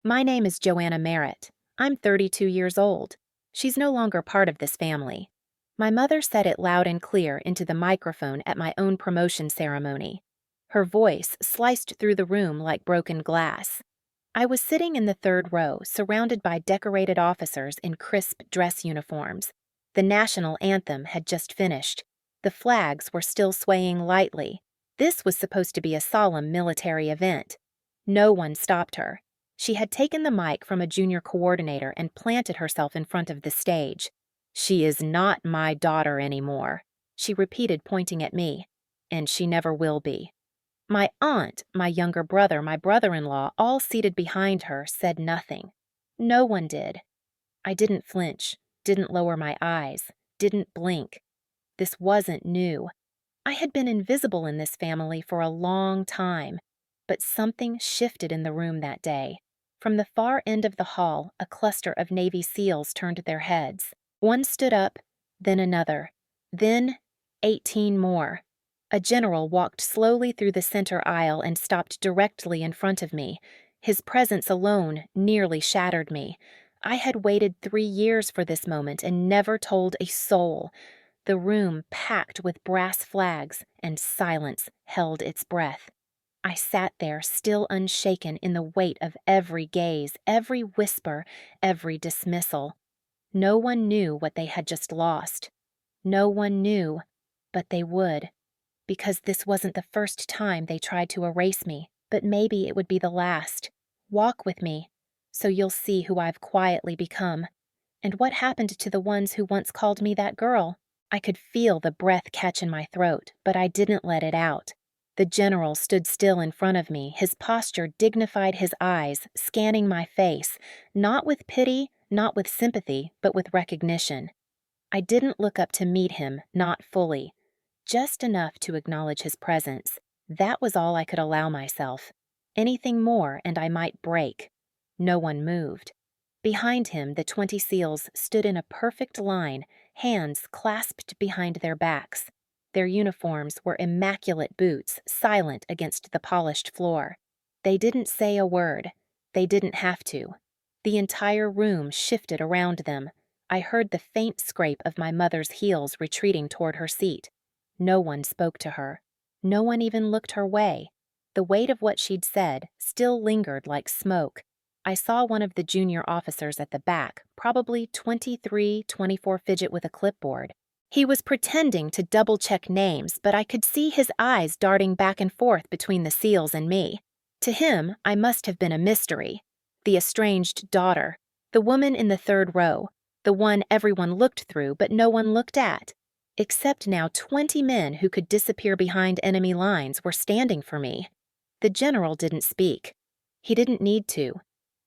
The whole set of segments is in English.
My name is Joanna Merritt. I'm 32 years old. She's no longer part of this family. My mother said it loud and clear into the microphone at my own promotion ceremony. Her voice sliced through the room like broken glass. I was sitting in the third row, surrounded by decorated officers in crisp dress uniforms. The national anthem had just finished. The flags were still swaying lightly. This was supposed to be a solemn military event. No one stopped her. She had taken the mic from a junior coordinator and planted herself in front of the stage. "She is not my daughter anymore," she repeated, pointing at me. "And she never will be." My aunt, my younger brother, my brother-in-law, all seated behind her, said nothing. No one did. I didn't flinch, didn't lower my eyes, didn't blink. This wasn't new. I had been invisible in this family for a long time, but something shifted in the room that day. From the far end of the hall, a cluster of Navy SEALs turned their heads. One stood up, then another, then 18 more. A general walked slowly through the center aisle and stopped directly in front of me. His presence alone nearly shattered me. I had waited 3 years for this moment and never told a soul. The room packed with brass flags, and silence held its breath. I sat there, still unshaken in the weight of every gaze, every whisper, every dismissal. No one knew what they had just lost. No one knew, but they would. Because this wasn't the first time they tried to erase me, but maybe it would be the last. Walk with me, so you'll see who I've quietly become. And what happened to the ones who once called me that girl? I could feel the breath catch in my throat, but I didn't let it out. The general stood still in front of me, his posture dignified, his eyes scanning my face, not with pity, not with sympathy, but with recognition. I didn't look up to meet him, not fully. Just enough to acknowledge his presence. That was all I could allow myself. Anything more and I might break. No one moved. Behind him, the 20 SEALs stood in a perfect line, hands clasped behind their backs. Their uniforms were immaculate boots, silent against the polished floor. They didn't say a word. They didn't have to. The entire room shifted around them. I heard the faint scrape of my mother's heels retreating toward her seat. No one spoke to her. No one even looked her way. The weight of what she'd said still lingered like smoke. I saw one of the junior officers at the back, probably 23, 24 fidget with a clipboard. He was pretending to double-check names, but I could see his eyes darting back and forth between the SEALs and me. To him, I must have been a mystery. The estranged daughter, the woman in the third row, the one everyone looked through but no one looked at. Except now 20 men who could disappear behind enemy lines were standing for me. The general didn't speak. He didn't need to.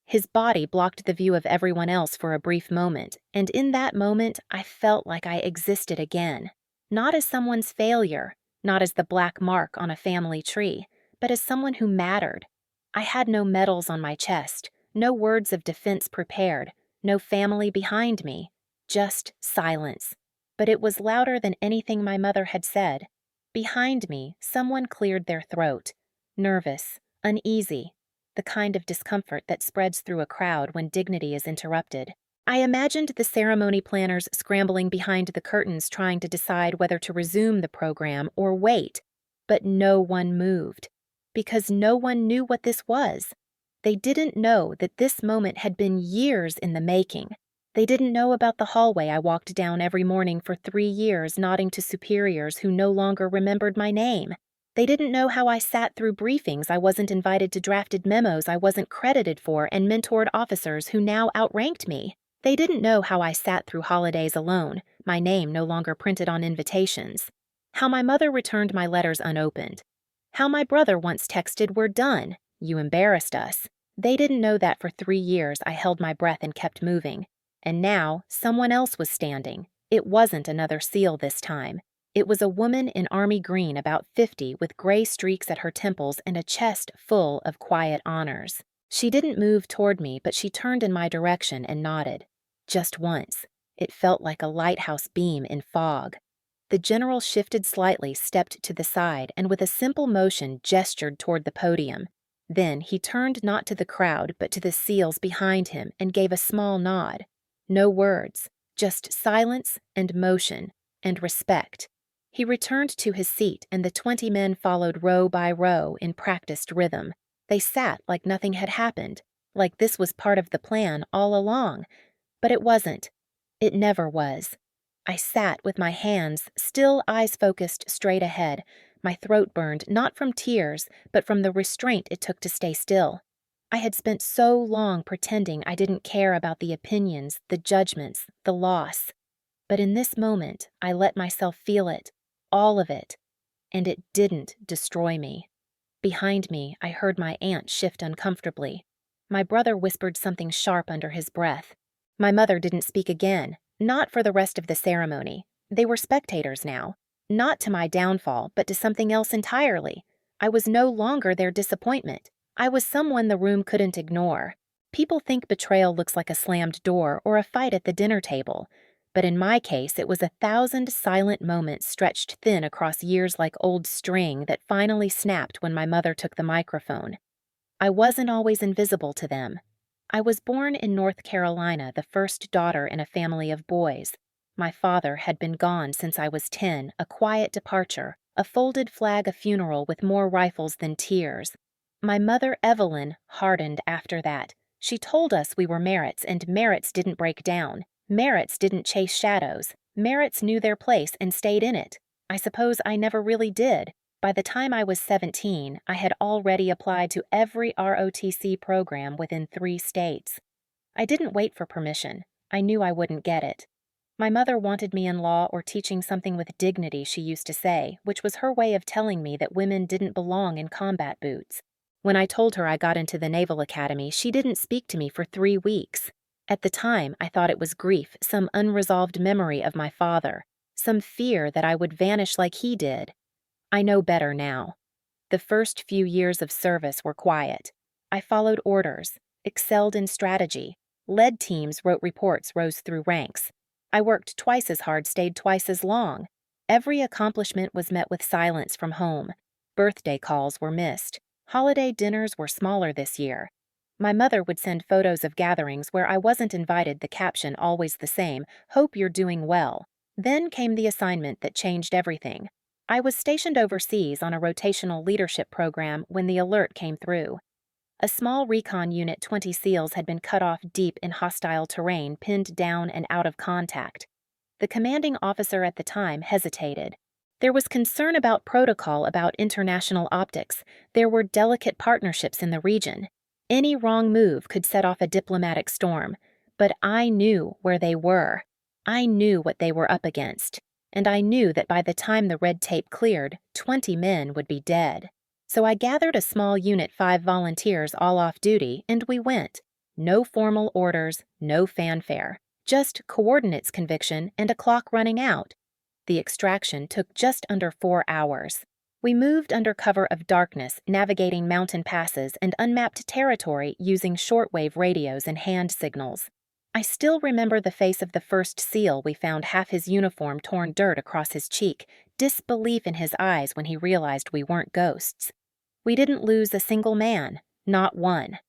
His body blocked the view of everyone else for a brief moment, and in that moment I felt like I existed again. Not as someone's failure, not as the black mark on a family tree, but as someone who mattered. I had no medals on my chest, no words of defense prepared, no family behind me, just silence. But it was louder than anything my mother had said. Behind me, someone cleared their throat. Nervous, uneasy, the kind of discomfort that spreads through a crowd when dignity is interrupted. I imagined the ceremony planners scrambling behind the curtains trying to decide whether to resume the program or wait. But no one moved. Because no one knew what this was. They didn't know that this moment had been years in the making. They didn't know about the hallway I walked down every morning for 3 years, nodding to superiors who no longer remembered my name. They didn't know how I sat through briefings I wasn't invited to, drafted memos I wasn't credited for, and mentored officers who now outranked me. They didn't know how I sat through holidays alone, my name no longer printed on invitations. How my mother returned my letters unopened. How my brother once texted, "We're done. You embarrassed us." They didn't know that for 3 years I held my breath and kept moving. And now someone else was standing. It wasn't another SEAL this time. It was a woman in army green, about 50, with gray streaks at her temples and a chest full of quiet honors. She didn't move toward me, but she turned in my direction and nodded. Just once. It felt like a lighthouse beam in fog. The general shifted slightly, stepped to the side, and with a simple motion gestured toward the podium. Then he turned not to the crowd but to the SEALs behind him and gave a small nod. No words, just silence and motion and respect. He returned to his seat and the 20 men followed row by row in practiced rhythm. They sat like nothing had happened, like this was part of the plan all along. But it wasn't. It never was. I sat with my hands, still eyes focused straight ahead, my throat burned not from tears, but from the restraint it took to stay still. I had spent so long pretending I didn't care about the opinions, the judgments, the loss. But in this moment, I let myself feel it, all of it, and it didn't destroy me. Behind me, I heard my aunt shift uncomfortably. My brother whispered something sharp under his breath. My mother didn't speak again, not for the rest of the ceremony. They were spectators now. Not to my downfall, but to something else entirely. I was no longer their disappointment. I was someone the room couldn't ignore. People think betrayal looks like a slammed door or a fight at the dinner table. But in my case, it was 1,000 silent moments stretched thin across years like old string that finally snapped when my mother took the microphone. I wasn't always invisible to them. I was born in North Carolina, the first daughter in a family of boys. My father had been gone since I was 10, a quiet departure, a folded flag a funeral with more rifles than tears. My mother, Evelyn, hardened after that. She told us we were Merritts, and Merritts didn't break down. Merritts didn't chase shadows. Merritts knew their place and stayed in it. I suppose I never really did. By the time I was 17, I had already applied to every ROTC program within 3 states. I didn't wait for permission. I knew I wouldn't get it. My mother wanted me in law or teaching something with dignity, she used to say, which was her way of telling me that women didn't belong in combat boots. When I told her I got into the Naval Academy, she didn't speak to me for 3 weeks. At the time, I thought it was grief, some unresolved memory of my father, some fear that I would vanish like he did. I know better now. The first few years of service were quiet. I followed orders, excelled in strategy, led teams, wrote reports, rose through ranks. I worked twice as hard, stayed twice as long. Every accomplishment was met with silence from home. Birthday calls were missed. Holiday dinners were smaller this year. My mother would send photos of gatherings where I wasn't invited, the caption always the same, "Hope you're doing well." Then came the assignment that changed everything. I was stationed overseas on a rotational leadership program when the alert came through. A small recon unit, 20 SEALs, had been cut off deep in hostile terrain, pinned down and out of contact. The commanding officer at the time hesitated. There was concern about protocol, about international optics. There were delicate partnerships in the region. Any wrong move could set off a diplomatic storm. But I knew where they were. I knew what they were up against. And I knew that by the time the red tape cleared, 20 men would be dead. So I gathered a small unit, 5 volunteers, all off duty, and we went. No formal orders, no fanfare. Just coordinates conviction and a clock running out. The extraction took just under 4 hours. We moved under cover of darkness, navigating mountain passes and unmapped territory using shortwave radios and hand signals. I still remember the face of the first SEAL we found, half his uniform torn, dirt across his cheek, disbelief in his eyes when he realized we weren't ghosts. We didn't lose a single man, not one.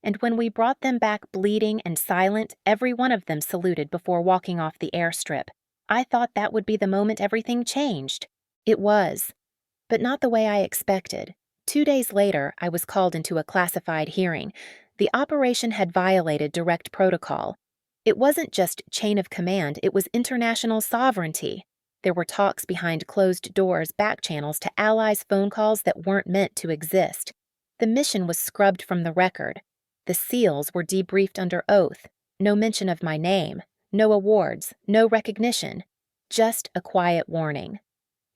And when we brought them back bleeding and silent, every one of them saluted before walking off the airstrip. I thought that would be the moment everything changed. It was. But not the way I expected. 2 days later, I was called into a classified hearing. The operation had violated direct protocol. It wasn't just chain of command, it was international sovereignty. There were talks behind closed doors, back channels to allies, phone calls that weren't meant to exist. The mission was scrubbed from the record. The SEALs were debriefed under oath. No mention of my name, no awards, no recognition. Just a quiet warning.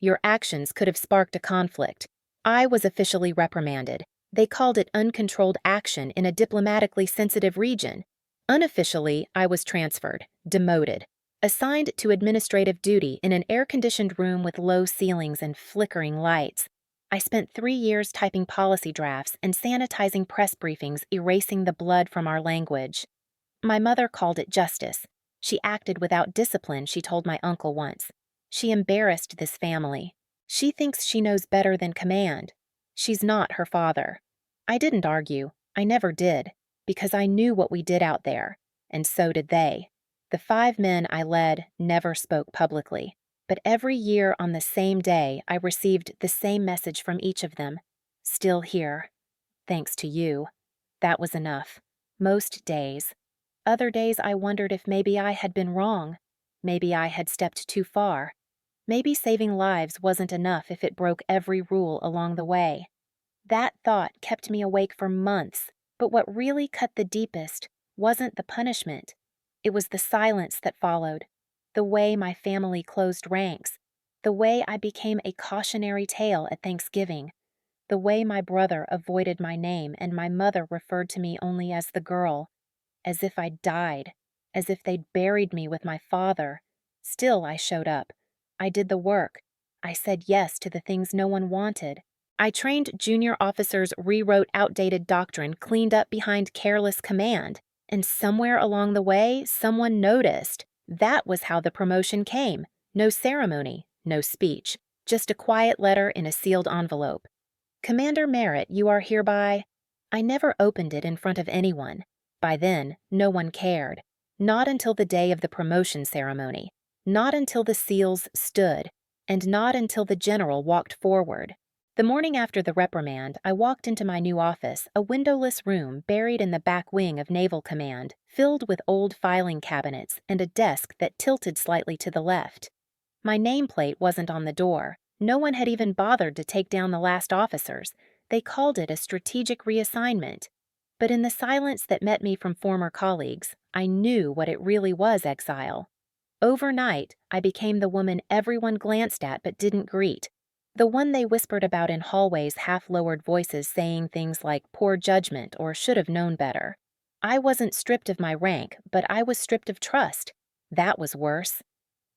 Your actions could have sparked a conflict. I was officially reprimanded. They called it uncontrolled action in a diplomatically sensitive region. Unofficially, I was transferred, demoted, assigned to administrative duty in an air-conditioned room with low ceilings and flickering lights. I spent 3 years typing policy drafts and sanitizing press briefings, erasing the blood from our language. My mother called it justice. She acted without discipline, she told my uncle once. She embarrassed this family. She thinks she knows better than command. She's not her father. I didn't argue. I never did, because I knew what we did out there, and so did they. The 5 men I led never spoke publicly, but every year on the same day I received the same message from each of them. Still here. Thanks to you. That was enough. Most days. Other days I wondered if maybe I had been wrong. Maybe I had stepped too far. Maybe saving lives wasn't enough if it broke every rule along the way. That thought kept me awake for months, but what really cut the deepest wasn't the punishment. It was the silence that followed, the way my family closed ranks, the way I became a cautionary tale at Thanksgiving, the way my brother avoided my name and my mother referred to me only as the girl, as if I'd died, as if they'd buried me with my father. Still, I showed up. I did the work. I said yes to the things no one wanted. I trained junior officers, rewrote outdated doctrine, cleaned up behind careless command, and somewhere along the way, someone noticed. That was how the promotion came. No ceremony, no speech, just a quiet letter in a sealed envelope. Commander Merritt, you are hereby... I never opened it in front of anyone. By then, no one cared. Not until the day of the promotion ceremony. Not until the seals stood. And not until the general walked forward. The morning after the reprimand, I walked into my new office, a windowless room buried in the back wing of Naval Command, filled with old filing cabinets and a desk that tilted slightly to the left. My nameplate wasn't on the door. No one had even bothered to take down the last officers. They called it a strategic reassignment. But in the silence that met me from former colleagues, I knew what it really was, exile. Overnight, I became the woman everyone glanced at but didn't greet. The one they whispered about in hallways, half-lowered voices saying things like poor judgment or should have known better. I wasn't stripped of my rank, but I was stripped of trust. That was worse.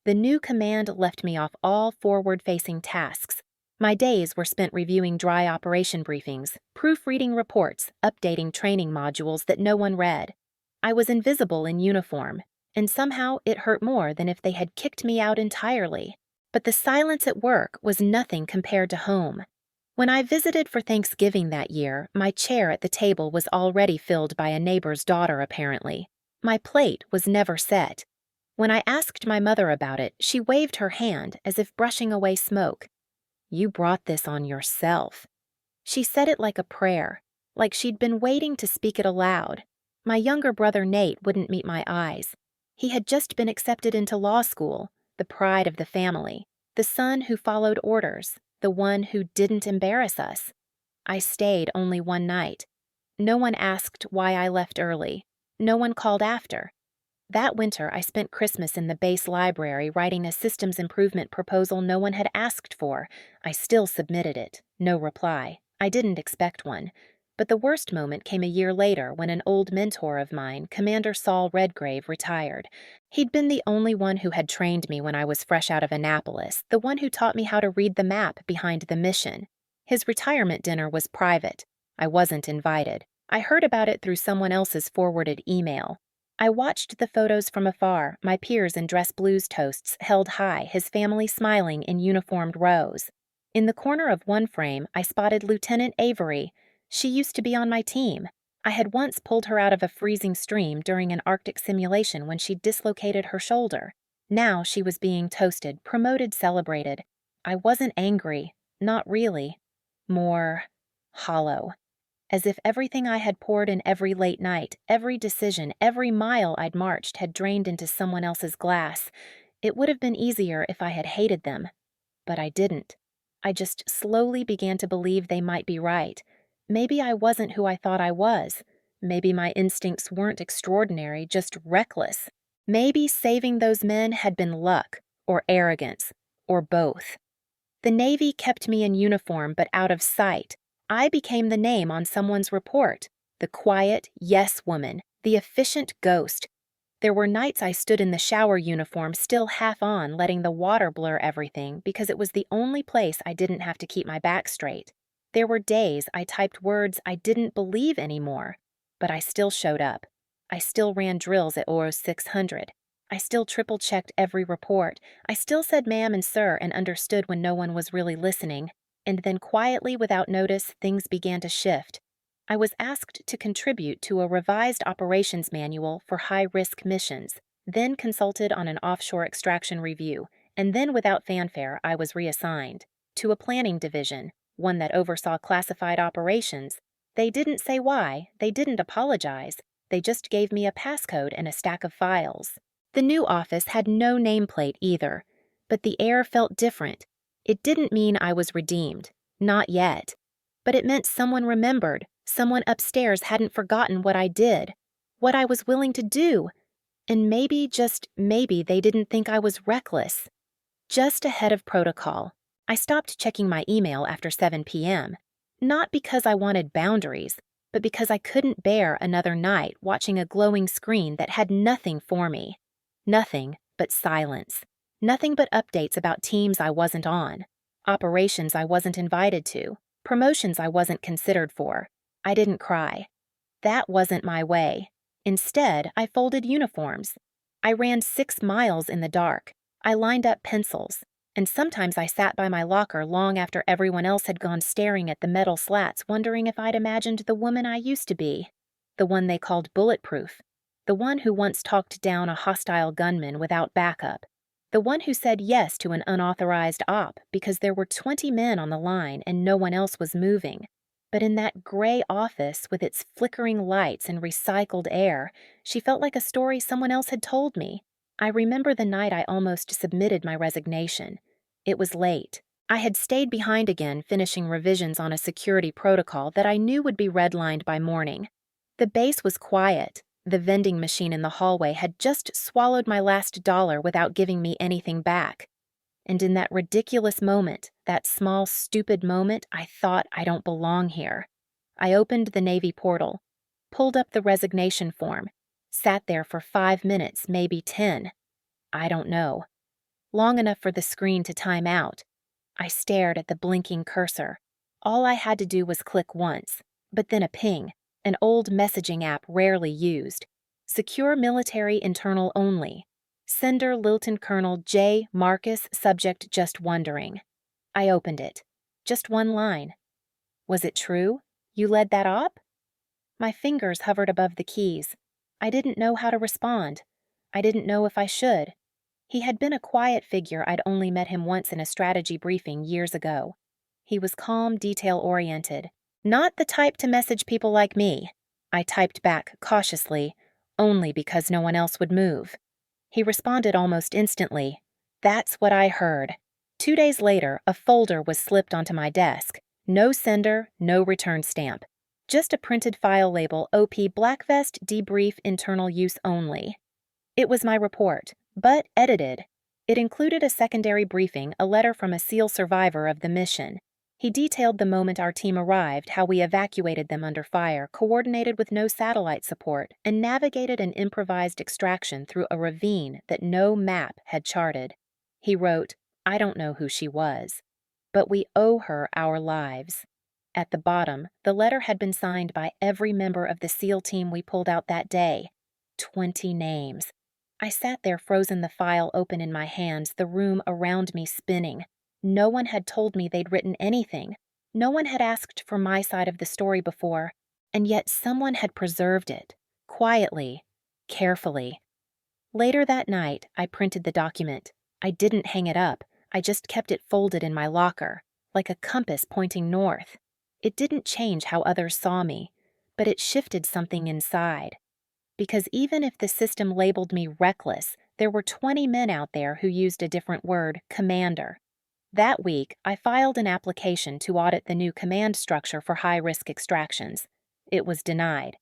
The new command left me off all forward-facing tasks. My days were spent reviewing dry operation briefings, proofreading reports, updating training modules that no one read. I was invisible in uniform, and somehow it hurt more than if they had kicked me out entirely. But the silence at work was nothing compared to home. When I visited for Thanksgiving that year, my chair at the table was already filled by a neighbor's daughter, apparently. My plate was never set. When I asked my mother about it, she waved her hand as if brushing away smoke. You brought this on yourself. She said it like a prayer, like she'd been waiting to speak it aloud. My younger brother Nate wouldn't meet my eyes. He had just been accepted into law school, the pride of the family, the son who followed orders, the one who didn't embarrass us. I stayed only one night. No one asked why I left early. No one called after. That winter, I spent Christmas in the base library writing a systems improvement proposal no one had asked for. I still submitted it. No reply. I didn't expect one. But the worst moment came a year later when an old mentor of mine, Commander Saul Redgrave, retired. He'd been the only one who had trained me when I was fresh out of Annapolis, the one who taught me how to read the map behind the mission. His retirement dinner was private. I wasn't invited. I heard about it through someone else's forwarded email. I watched the photos from afar, my peers in dress blues toasts held high, his family smiling in uniformed rows. In the corner of one frame, I spotted Lieutenant Avery. She used to be on my team. I had once pulled her out of a freezing stream during an Arctic simulation when she dislocated her shoulder. Now she was being toasted, promoted, celebrated. I wasn't angry, not really. More hollow. As if everything I had poured in every late night, every decision, every mile I'd marched had drained into someone else's glass. It would have been easier if I had hated them. But I didn't. I just slowly began to believe they might be right. Maybe I wasn't who I thought I was. Maybe my instincts weren't extraordinary, just reckless. Maybe saving those men had been luck, or arrogance, or both. The Navy kept me in uniform but out of sight. I became the name on someone's report, the quiet yes woman, the efficient ghost. There were nights I stood in the shower uniform still half on, letting the water blur everything because it was the only place I didn't have to keep my back straight. There were days I typed words I didn't believe anymore, but I still showed up. I still ran drills at ORO 600. I still triple-checked every report. I still said ma'am and sir and understood when no one was really listening. And then quietly, without notice, things began to shift. I was asked to contribute to a revised operations manual for high-risk missions, then consulted on an offshore extraction review, and then without fanfare I was reassigned to a planning division, one that oversaw classified operations. They didn't say why, they didn't apologize, they just gave me a passcode and a stack of files. The new office had no nameplate either, but the air felt different. It didn't mean I was redeemed, not yet. But it meant someone remembered, someone upstairs hadn't forgotten what I did, what I was willing to do. And maybe, just maybe, they didn't think I was reckless. Just ahead of protocol, I stopped checking my email after 7 p.m., not because I wanted boundaries, but because I couldn't bear another night watching a glowing screen that had nothing for me. Nothing but silence. Nothing but updates about teams I wasn't on, operations I wasn't invited to, promotions I wasn't considered for. I didn't cry. That wasn't my way. Instead, I folded uniforms. I ran 6 miles in the dark. I lined up pencils. And sometimes I sat by my locker long after everyone else had gone, staring at the metal slats, wondering if I'd imagined the woman I used to be. The one they called bulletproof. The one who once talked down a hostile gunman without backup. The one who said yes to an unauthorized op because there were 20 men on the line and no one else was moving. But in that gray office with its flickering lights and recycled air, she felt like a story someone else had told me. I remember the night I almost submitted my resignation. It was late. I had stayed behind again, finishing revisions on a security protocol that I knew would be redlined by morning. The base was quiet. The vending machine in the hallway had just swallowed my last dollar without giving me anything back. And in that ridiculous moment, that small, stupid moment, I thought, I don't belong here. I opened the Navy portal, pulled up the resignation form, sat there for 5 minutes, maybe 10. I don't know. Long enough for the screen to time out. I stared at the blinking cursor. All I had to do was click once, but then a ping, an old messaging app rarely used. Secure military internal only. Sender Lieutenant Colonel J. Marcus, subject just wondering. I opened it. Just one line. Was it true? You led that op? My fingers hovered above the keys. I didn't know how to respond. I didn't know if I should. He had been a quiet figure. I'd only met him once in a strategy briefing years ago. He was calm, detail-oriented. Not the type to message people like me. I typed back cautiously, only because no one else would move. He responded almost instantly. That's what I heard. 2 days later, a folder was slipped onto my desk. No sender, no return stamp. Just a printed file label, OP Blackvest Debrief Internal Use Only. It was my report, but edited. It included a secondary briefing, a letter from a SEAL survivor of the mission. He detailed the moment our team arrived, how we evacuated them under fire, coordinated with no satellite support, and navigated an improvised extraction through a ravine that no map had charted. He wrote, I don't know who she was, but we owe her our lives. At the bottom, the letter had been signed by every member of the SEAL team we pulled out that day. 20 names. I sat there, frozen, the file open in my hands, the room around me spinning. No one had told me they'd written anything. No one had asked for my side of the story before, and yet someone had preserved it, quietly, carefully. Later that night, I printed the document. I didn't hang it up. I just kept it folded in my locker, like a compass pointing north. It didn't change how others saw me, but it shifted something inside. Because even if the system labeled me reckless, there were 20 men out there who used a different word, commander. That week, I filed an application to audit the new command structure for high-risk extractions. It was denied.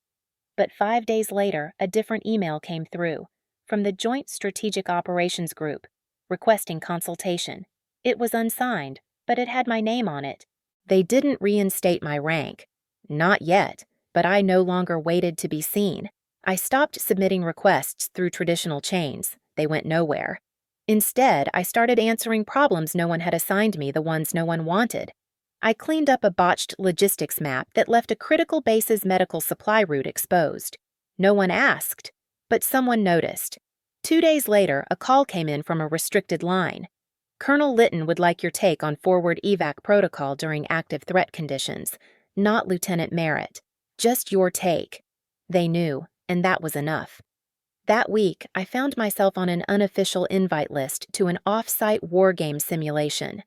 But 5 days later, a different email came through, from the Joint Strategic Operations Group, requesting consultation. It was unsigned, but it had my name on it. They didn't reinstate my rank. Not yet, but I no longer waited to be seen. I stopped submitting requests through traditional chains. They went nowhere. Instead, I started answering problems no one had assigned me, the ones no one wanted. I cleaned up a botched logistics map that left a critical base's medical supply route exposed. No one asked, but someone noticed. 2 days later, a call came in from a restricted line. Colonel Litton would like your take on forward evac protocol during active threat conditions, not Lieutenant Merritt. Just your take. They knew, and that was enough. That week, I found myself on an unofficial invite list to an off-site war game simulation.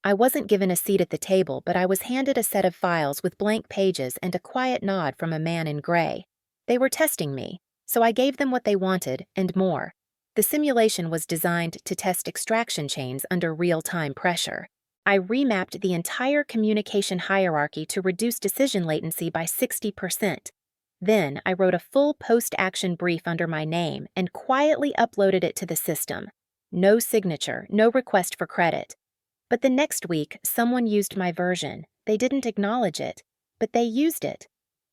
I wasn't given a seat at the table, but I was handed a set of files with blank pages and a quiet nod from a man in gray. They were testing me, so I gave them what they wanted and more. The simulation was designed to test extraction chains under real-time pressure. I remapped the entire communication hierarchy to reduce decision latency by 60%. Then I wrote a full post-action brief under my name and quietly uploaded it to the system. No signature, no request for credit. But the next week, someone used my version. They didn't acknowledge it, but they used it.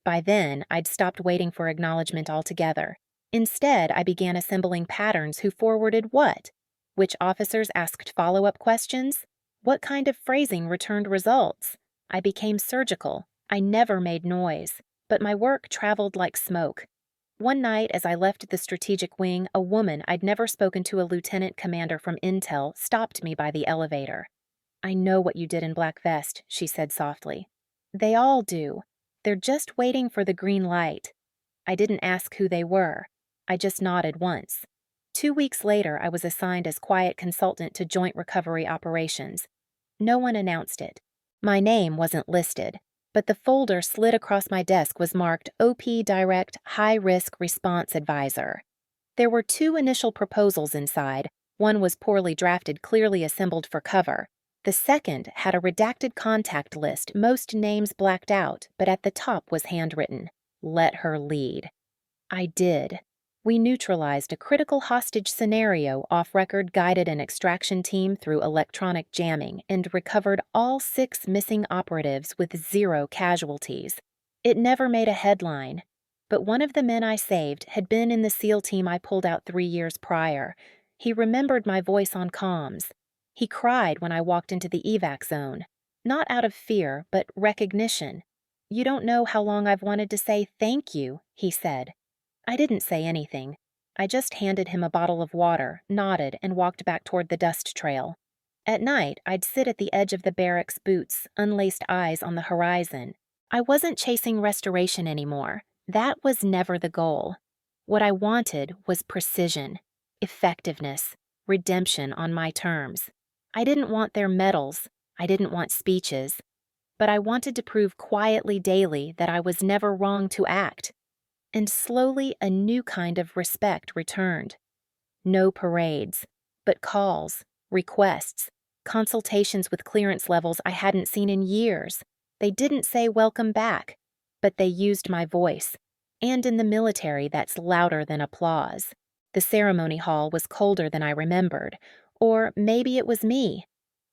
By then, I'd stopped waiting for acknowledgement altogether. Instead, I began assembling patterns who forwarded what? Which officers asked follow-up questions? What kind of phrasing returned results? I became surgical. I never made noise, but my work traveled like smoke. One night, as I left the strategic wing, a woman I'd never spoken to, a lieutenant commander from Intel, stopped me by the elevator. "I know what you did in Black Vest," she said softly. "They all do. They're just waiting for the green light." I didn't ask who they were. I just nodded once. 2 weeks later, I was assigned as quiet consultant to Joint Recovery Operations. No one announced it. My name wasn't listed, but the folder slid across my desk was marked OP Direct High Risk Response Advisor. There were 2 initial proposals inside. One was poorly drafted, clearly assembled for cover. The second had a redacted contact list, most names blacked out, but at the top was handwritten, "Let her lead." I did. We neutralized a critical hostage scenario, off-record guided an extraction team through electronic jamming, and recovered all 6 missing operatives with 0 casualties. It never made a headline, but one of the men I saved had been in the SEAL team I pulled out 3 years prior. He remembered my voice on comms. He cried when I walked into the evac zone. Not out of fear, but recognition. "You don't know how long I've wanted to say thank you," he said. I didn't say anything. I just handed him a bottle of water, nodded, and walked back toward the dust trail. At night, I'd sit at the edge of the barracks, boots, unlaced eyes on the horizon. I wasn't chasing restoration anymore. That was never the goal. What I wanted was precision, effectiveness, redemption on my terms. I didn't want their medals. I didn't want speeches. But I wanted to prove quietly daily that I was never wrong to act. And slowly a new kind of respect returned. No parades, but calls, requests, consultations with clearance levels I hadn't seen in years. They didn't say welcome back, but they used my voice. And in the military, that's louder than applause. The ceremony hall was colder than I remembered. Or maybe it was me.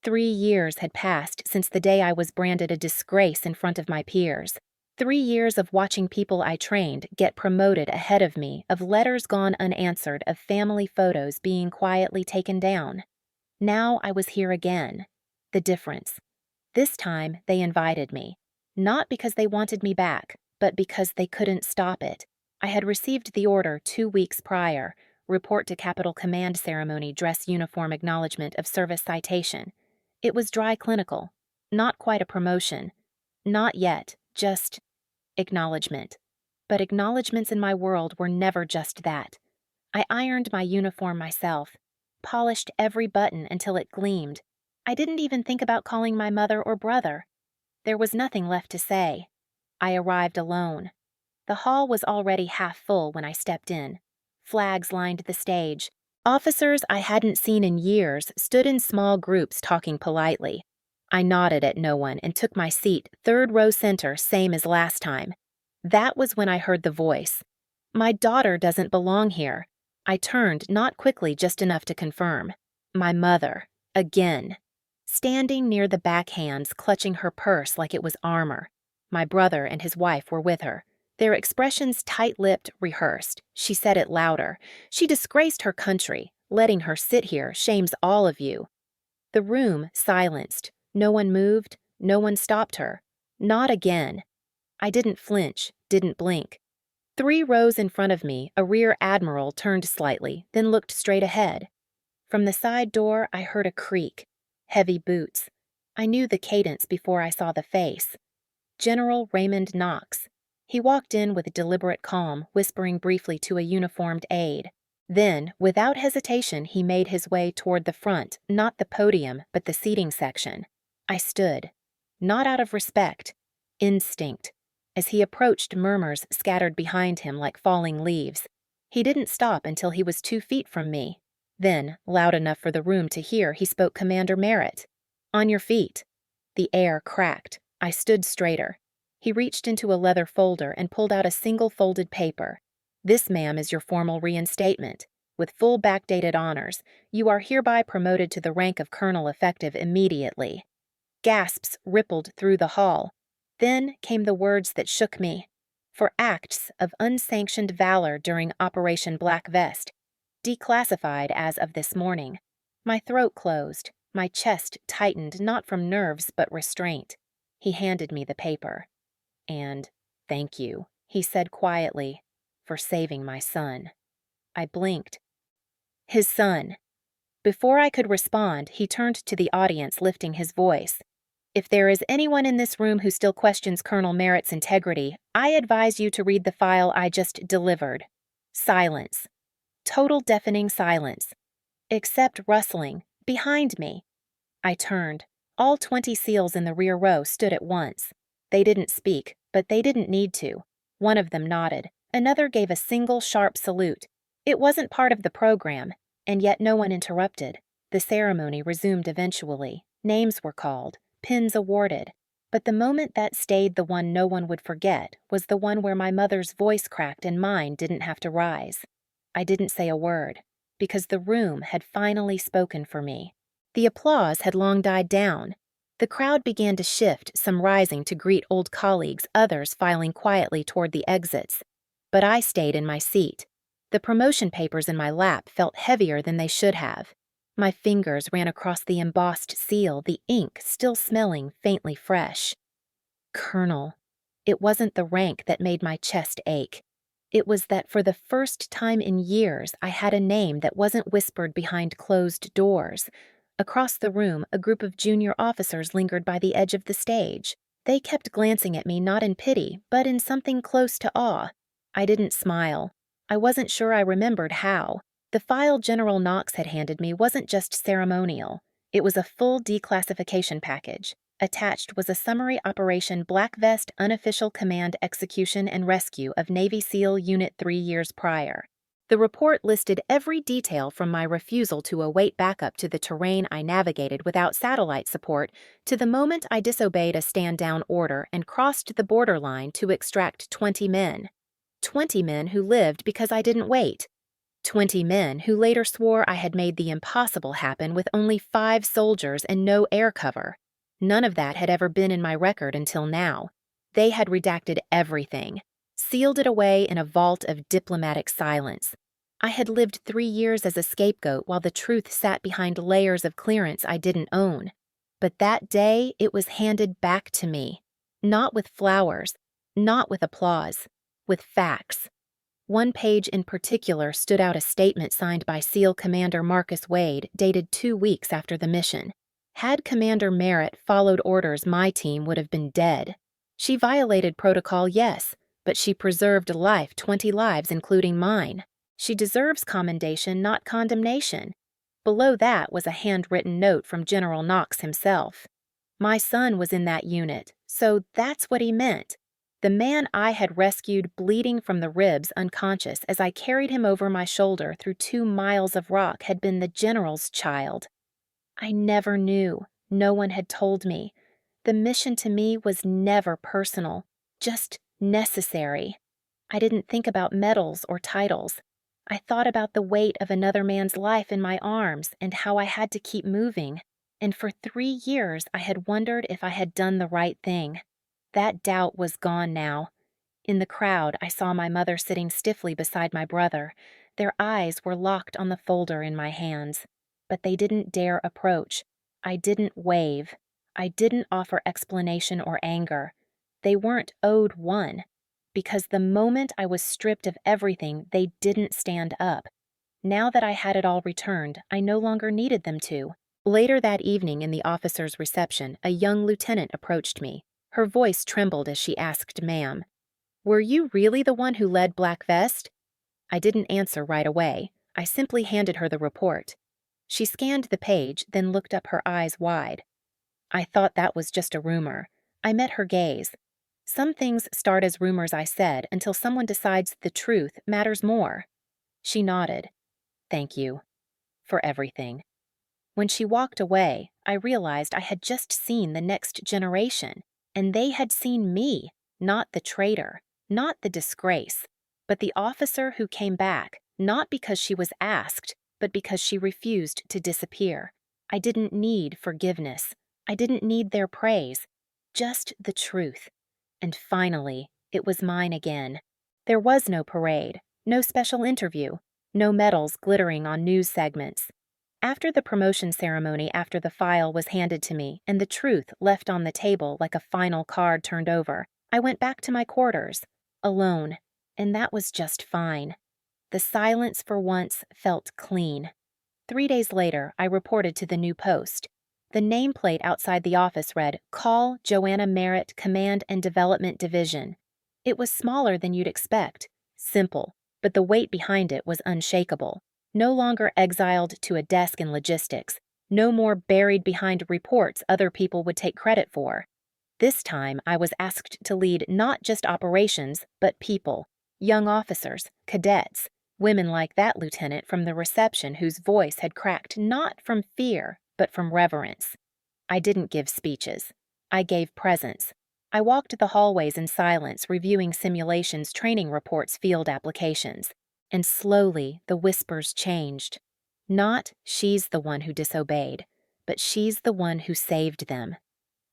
3 years had passed since the day I was branded a disgrace in front of my peers. 3 years of watching people I trained get promoted ahead of me, of letters gone unanswered, of family photos being quietly taken down. Now I was here again. The difference. This time they invited me. Not because they wanted me back, but because they couldn't stop it. I had received the order 2 weeks prior. Report to Capitol Command ceremony, dress uniform acknowledgement of service citation. It was dry clinical. Not quite a promotion. Not yet, just acknowledgement. But acknowledgements in my world were never just that. I ironed my uniform myself, polished every button until it gleamed. I didn't even think about calling my mother or brother. There was nothing left to say. I arrived alone. The hall was already half full when I stepped in. Flags lined the stage. Officers I hadn't seen in years stood in small groups talking politely. I nodded at no one and took my seat, 3rd row center, same as last time. That was when I heard the voice. "My daughter doesn't belong here." I turned, not quickly, just enough to confirm. My mother. Again. Standing near the backhands, clutching her purse like it was armor. My brother and his wife were with her. Their expressions tight-lipped, rehearsed. She said it louder. "She disgraced her country. Letting her sit here shames all of you." The room silenced. No one moved. No one stopped her. Not again. I didn't flinch, didn't blink. 3 rows in front of me, a rear admiral turned slightly, then looked straight ahead. From the side door, I heard a creak. Heavy boots. I knew the cadence before I saw the face. General Raymond Knox. He walked in with deliberate calm, whispering briefly to a uniformed aide. Then, without hesitation, he made his way toward the front, not the podium, but the seating section. I stood. Not out of respect. Instinct. As he approached, murmurs scattered behind him like falling leaves. He didn't stop until he was 2 feet from me. Then, loud enough for the room to hear, he spoke Commander Merritt. "On your feet." The air cracked. I stood straighter. He reached into a leather folder and pulled out a single folded paper. "This, ma'am, is your formal reinstatement. With full backdated honors, you are hereby promoted to the rank of colonel effective immediately." Gasps rippled through the hall. Then came the words that shook me. "For acts of unsanctioned valor during Operation Black Vest. Declassified as of this morning." My throat closed. My chest tightened, not from nerves but restraint. He handed me the paper. "And thank you," he said quietly, "for saving my son." I blinked. His son. Before I could respond, he turned to the audience, lifting his voice. "If there is anyone in this room who still questions Colonel Merritt's integrity, I advise you to read the file I just delivered." Silence. Total deafening silence. Except rustling. Behind me. I turned. All 20 SEALs in the rear row stood at once. They didn't speak, but they didn't need to. One of them nodded. Another gave a single sharp salute. It wasn't part of the program, and yet no one interrupted. The ceremony resumed eventually. Names were called, pins awarded. But the moment that stayed the one no one would forget was the one where my mother's voice cracked and mine didn't have to rise. I didn't say a word, because the room had finally spoken for me. The applause had long died down. The crowd began to shift, some rising to greet old colleagues, others filing quietly toward the exits. But I stayed in my seat. The promotion papers in my lap felt heavier than they should have. My fingers ran across the embossed seal, the ink still smelling faintly fresh. Colonel. It wasn't the rank that made my chest ache. It was that for the first time in years I had a name that wasn't whispered behind closed doors. Across the room, a group of junior officers lingered by the edge of the stage. They kept glancing at me not in pity, but in something close to awe. I didn't smile. I wasn't sure I remembered how. The file General Knox had handed me wasn't just ceremonial. It was a full declassification package. Attached was a summary Operation Black Vest Unofficial Command Execution and Rescue of Navy SEAL Unit 3 years prior. The report listed every detail from my refusal to await backup to the terrain I navigated without satellite support to the moment I disobeyed a stand-down order and crossed the borderline to extract 20 men. 20 men who lived because I didn't wait. 20 men who later swore I had made the impossible happen with only 5 soldiers and no air cover. None of that had ever been in my record until now. They had redacted everything, sealed it away in a vault of diplomatic silence. I had lived 3 years as a scapegoat while the truth sat behind layers of clearance I didn't own. But that day, it was handed back to me. Not with flowers, not with applause, with facts. One page in particular stood out, a statement signed by SEAL Commander Marcus Wade, dated 2 weeks after the mission. Had Commander Merritt followed orders, my team would have been dead. She violated protocol, yes, but she preserved life, 20 lives, including mine. She deserves commendation, not condemnation. Below that was a handwritten note from General Knox himself. My son was in that unit, so that's what he meant. The man I had rescued bleeding from the ribs unconscious as I carried him over my shoulder through 2 miles of rock had been the general's child. I never knew. No one had told me. The mission to me was never personal, just necessary. I didn't think about medals or titles. I thought about the weight of another man's life in my arms and how I had to keep moving. And for 3 years I had wondered if I had done the right thing. That doubt was gone now. In the crowd, I saw my mother sitting stiffly beside my brother. Their eyes were locked on the folder in my hands. But they didn't dare approach. I didn't wave. I didn't offer explanation or anger. They weren't owed one. Because the moment I was stripped of everything, they didn't stand up. Now that I had it all returned, I no longer needed them to. Later that evening in the officer's reception, a young lieutenant approached me. Her voice trembled as she asked, "Ma'am." Were you really the one who led Black Vest? I didn't answer right away. I simply handed her the report. She scanned the page, then looked up, her eyes wide. I thought that was just a rumor. I met her gaze. Some things start as rumors, I said, until someone decides the truth matters more. She nodded. Thank you. For everything. When she walked away, I realized I had just seen the next generation, and they had seen me, not the traitor, not the disgrace, but the officer who came back, not because she was asked, but because she refused to disappear. I didn't need forgiveness. I didn't need their praise. Just the truth. And finally, it was mine again. There was no parade, no special interview, no medals glittering on news segments. After the promotion ceremony, after the file was handed to me and the truth left on the table like a final card turned over, I went back to my quarters, alone, and that was just fine. The silence for once felt clean. 3 days later, I reported to the new post. The nameplate outside the office read, "Call Joanna Merritt, Command and Development Division." It was smaller than you'd expect, simple, but the weight behind it was unshakable. No longer exiled to a desk in logistics, no more buried behind reports other people would take credit for. This time, I was asked to lead not just operations, but people, young officers, cadets, women like that lieutenant from the reception whose voice had cracked not from fear, but from reverence. I didn't give speeches. I gave presence. I walked the hallways in silence, reviewing simulations, training reports, field applications. And slowly, the whispers changed. Not, "She's the one who disobeyed," but "She's the one who saved them."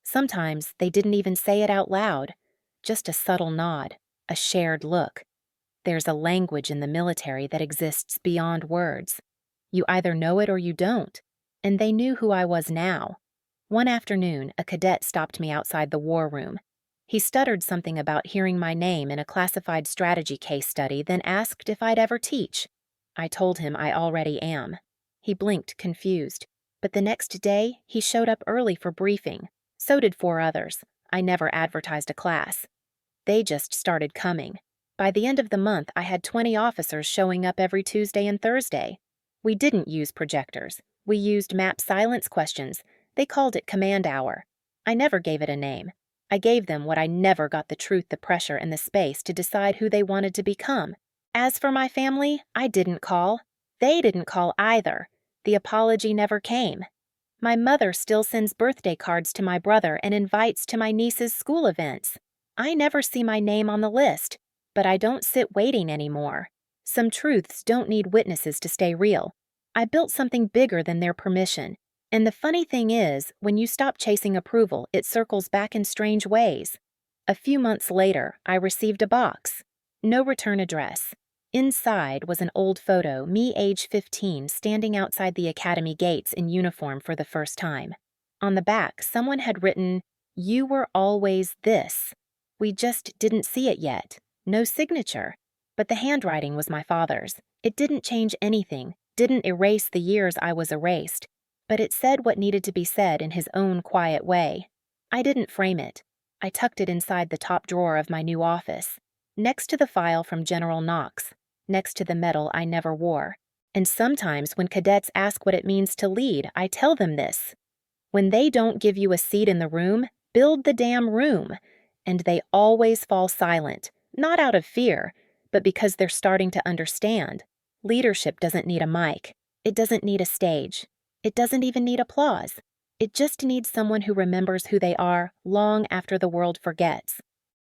Sometimes they didn't even say it out loud, just a subtle nod, a shared look. There's a language in the military that exists beyond words. You either know it or you don't, and they knew who I was now. One afternoon, a cadet stopped me outside the war room. He stuttered something about hearing my name in a classified strategy case study, then asked if I'd ever teach. I told him I already am. He blinked, confused. But the next day, he showed up early for briefing. So did 4 others. I never advertised a class. They just started coming. By the end of the month, I had 20 officers showing up every Tuesday and Thursday. We didn't use projectors. We used map silence questions. They called it command hour. I never gave it a name. I gave them what I never got: the truth, the pressure, and the space to decide who they wanted to become. As for my family, I didn't call. They didn't call either. The apology never came. My mother still sends birthday cards to my brother and invites to my niece's school events. I never see my name on the list, but I don't sit waiting anymore. Some truths don't need witnesses to stay real. I built something bigger than their permission. And the funny thing is, when you stop chasing approval, it circles back in strange ways. A few months later, I received a box. No return address. Inside was an old photo, me age 15, standing outside the academy gates in uniform for the first time. On the back, someone had written, "You were always this." We just didn't see it yet. No signature. But the handwriting was my father's. It didn't change anything, didn't erase the years I was erased. But it said what needed to be said in his own quiet way. I didn't frame it. I tucked it inside the top drawer of my new office, next to the file from General Knox, next to the medal I never wore. And sometimes when cadets ask what it means to lead, I tell them this. When they don't give you a seat in the room, build the damn room. And they always fall silent, not out of fear, but because they're starting to understand. Leadership doesn't need a mic. It doesn't need a stage. It doesn't even need applause. It just needs someone who remembers who they are long after the world forgets.